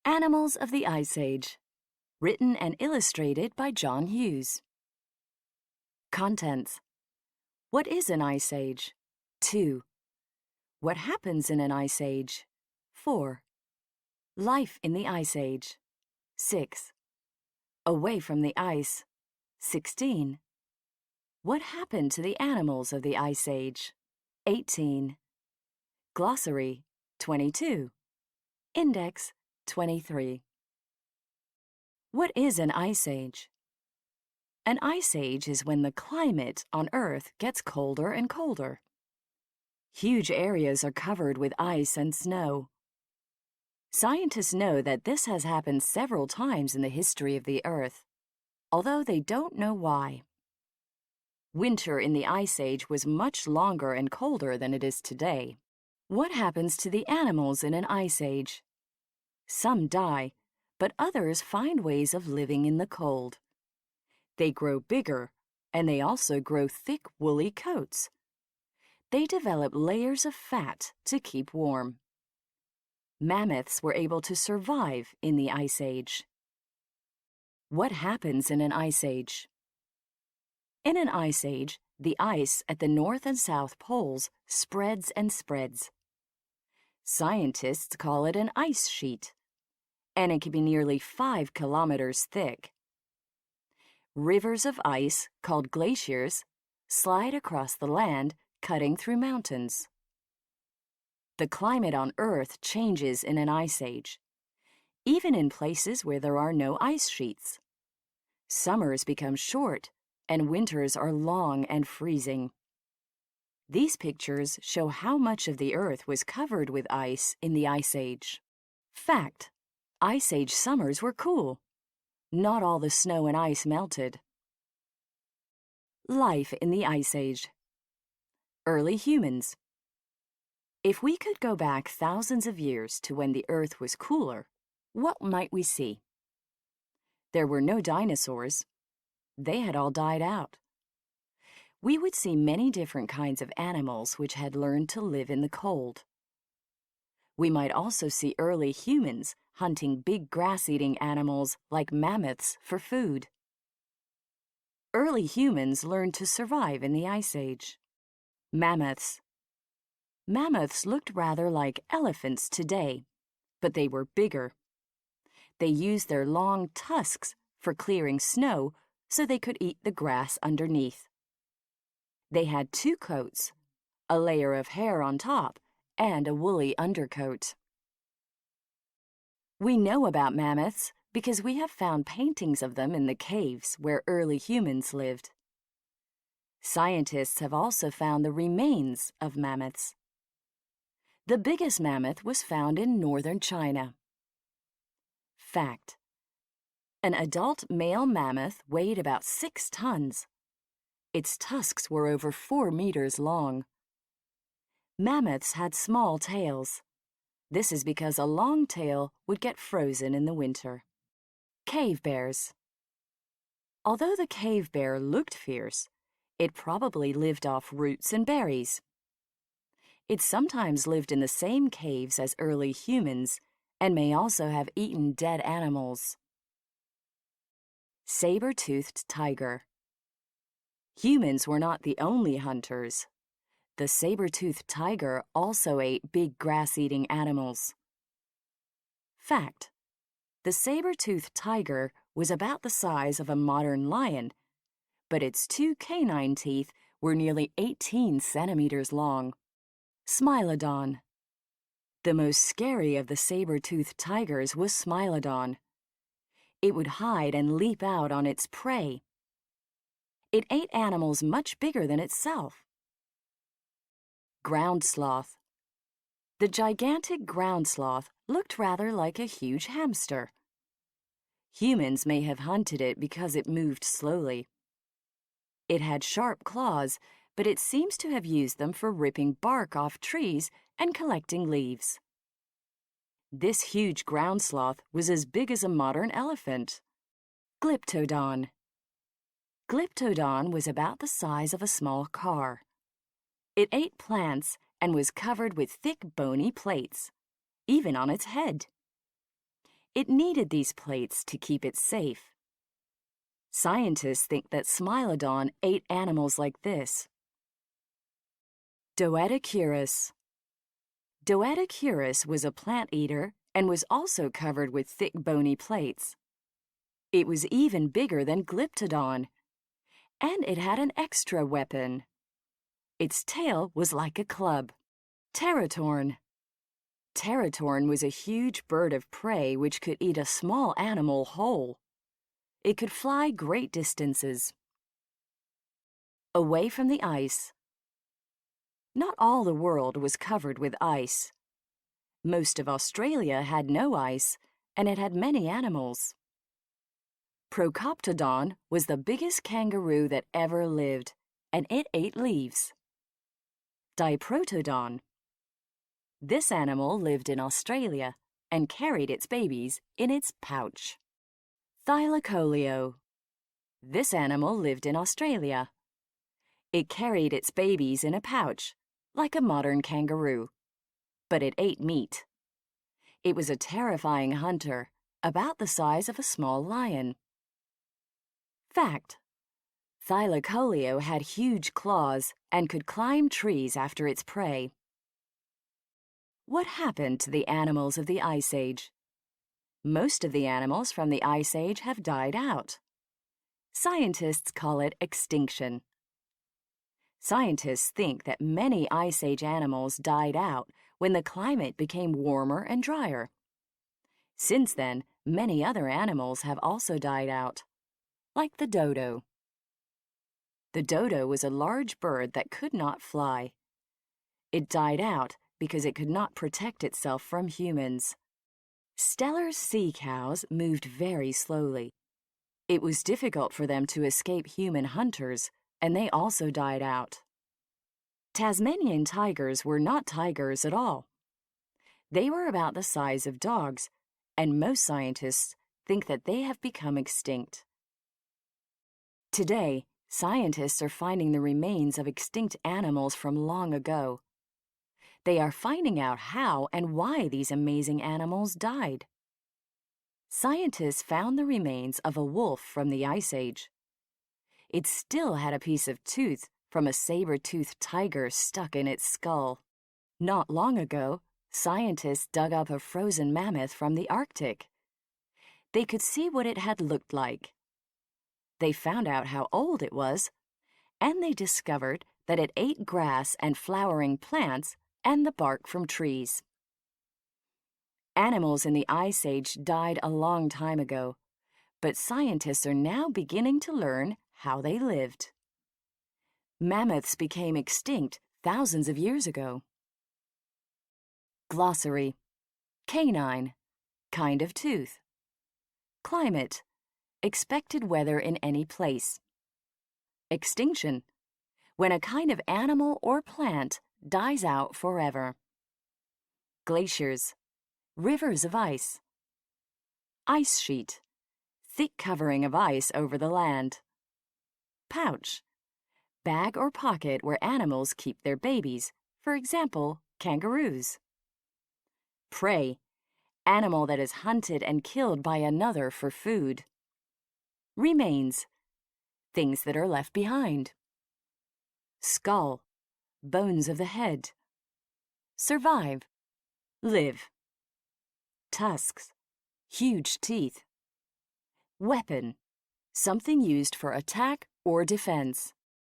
Animals of the Ice Age. Written and illustrated by John Hughes. Contents. What is an ice age? 2. What happens in an ice age? 4. Life in the ice age. 6. Away from the ice. 16. What happened to the animals of the ice age? 18. Glossary. 22. Index. 23. What is an ice age? An ice age is when the climate on Earth gets colder and colder. Huge areas are covered with ice and snow. Scientists know that this has happened several times in the history of the Earth, although they don't know why. Winter in the Ice Age was much longer and colder than it is today. What happens to the animals in an ice age? Some die, but others find ways of living in the cold. They grow bigger, and they also grow thick, woolly coats. They develop layers of fat to keep warm. Mammoths were able to survive in the Ice Age. What happens in an ice age? In an ice age, the ice at the North and South poles spreads and spreads. Scientists call it an ice sheet, and it can be nearly 5 kilometers thick. Rivers of ice, called glaciers, slide across the land, cutting through mountains. The climate on Earth changes in an ice age, even in places where there are no ice sheets. Summers become short, and winters are long and freezing. These pictures show how much of the Earth was covered with ice in the Ice Age. Fact: Ice Age summers were cool. Not all the snow and ice melted. Life in the Ice Age. Early humans. If we could go back thousands of years to when the Earth was cooler, what might we see? There were no dinosaurs. They had all died out. We would see many different kinds of animals which had learned to live in the cold. We might also see early humans hunting big grass-eating animals like mammoths for food. Early humans learned to survive in the Ice Age. Mammoths. Mammoths looked rather like elephants today, but they were bigger. They used their long tusks for clearing snow so they could eat the grass underneath. They had 2 coats, a layer of hair on top and a woolly undercoat. We know about mammoths because we have found paintings of them in the caves where early humans lived. Scientists have also found the remains of mammoths. The biggest mammoth was found in northern China. Fact: An adult male mammoth weighed about 6 tons. Its tusks were over 4 meters long. Mammoths had small tails. This is because a long tail would get frozen in the winter. Cave bears. Although the cave bear looked fierce, it probably lived off roots and berries. It sometimes lived in the same caves as early humans and may also have eaten dead animals. Saber-toothed tiger. Humans were not the only hunters. The saber-toothed tiger also ate big grass-eating animals. Fact: The saber-toothed tiger was about the size of a modern lion, but its 2 canine teeth were nearly 18 centimeters long. Smilodon. The most scary of the saber-toothed tigers was Smilodon. It would hide and leap out on its prey. It ate animals much bigger than itself. Ground sloth. The gigantic ground sloth looked rather like a huge hamster. Humans may have hunted it because it moved slowly. It had sharp claws, but it seems to have used them for ripping bark off trees and collecting leaves. This huge ground sloth was as big as a modern elephant. Glyptodon. Glyptodon was about the size of a small car. It ate plants and was covered with thick bony plates, even on its head. It needed these plates to keep it safe. Scientists think that Smilodon ate animals like this. Doedicurus. Doedicurus was a plant eater and was also covered with thick bony plates. It was even bigger than Glyptodon, and it had an extra weapon. Its tail was like a club. Teratorn. Teratorn was a huge bird of prey which could eat a small animal whole. It could fly great distances. Away from the ice. Not all the world was covered with ice. Most of Australia had no ice, and it had many animals. Procoptodon was the biggest kangaroo that ever lived, and it ate leaves. Diprotodon. This animal lived in Australia and carried its babies in its pouch. Thylacoleo. This animal lived in Australia. It carried its babies in a pouch, like a modern kangaroo, but it ate meat. It was a terrifying hunter, about the size of a small lion. Fact: Thylacoleo had huge claws and could climb trees after its prey. What happened to the animals of the Ice Age? Most of the animals from the Ice Age have died out. Scientists call it extinction. Scientists think that many Ice Age animals died out when the climate became warmer and drier. Since then, many other animals have also died out, like the dodo. The dodo was a large bird that could not fly. It died out because it could not protect itself from humans. Steller's sea cows moved very slowly. It was difficult for them to escape human hunters, and they also died out. Tasmanian tigers were not tigers at all. They were about the size of dogs, and most scientists think that they have become extinct. Today, scientists are finding the remains of extinct animals from long ago. They are finding out how and why these amazing animals died. Scientists found the remains of a wolf from the Ice Age. It still had a piece of tooth from a saber-toothed tiger stuck in its skull. Not long ago, scientists dug up a frozen mammoth from the Arctic. They could see what it had looked like. They found out how old it was, and they discovered that it ate grass and flowering plants and the bark from trees. Animals in the Ice Age died a long time ago, but scientists are now beginning to learn how they lived. Mammoths became extinct thousands of years ago. Glossary: canine, kind of tooth. Climate, expected weather in any place. Extinction, when a kind of animal or plant dies out forever. Glaciers, rivers of ice. Ice sheet, thick covering of ice over the land. Pouch, bag or pocket where animals keep their babies, for example, kangaroos. Prey, animal that is hunted and killed by another for food. Remains, things that are left behind. Skull, bones of the head. Survive, live. Tusks, huge teeth. Weapon, something used for attack or defense.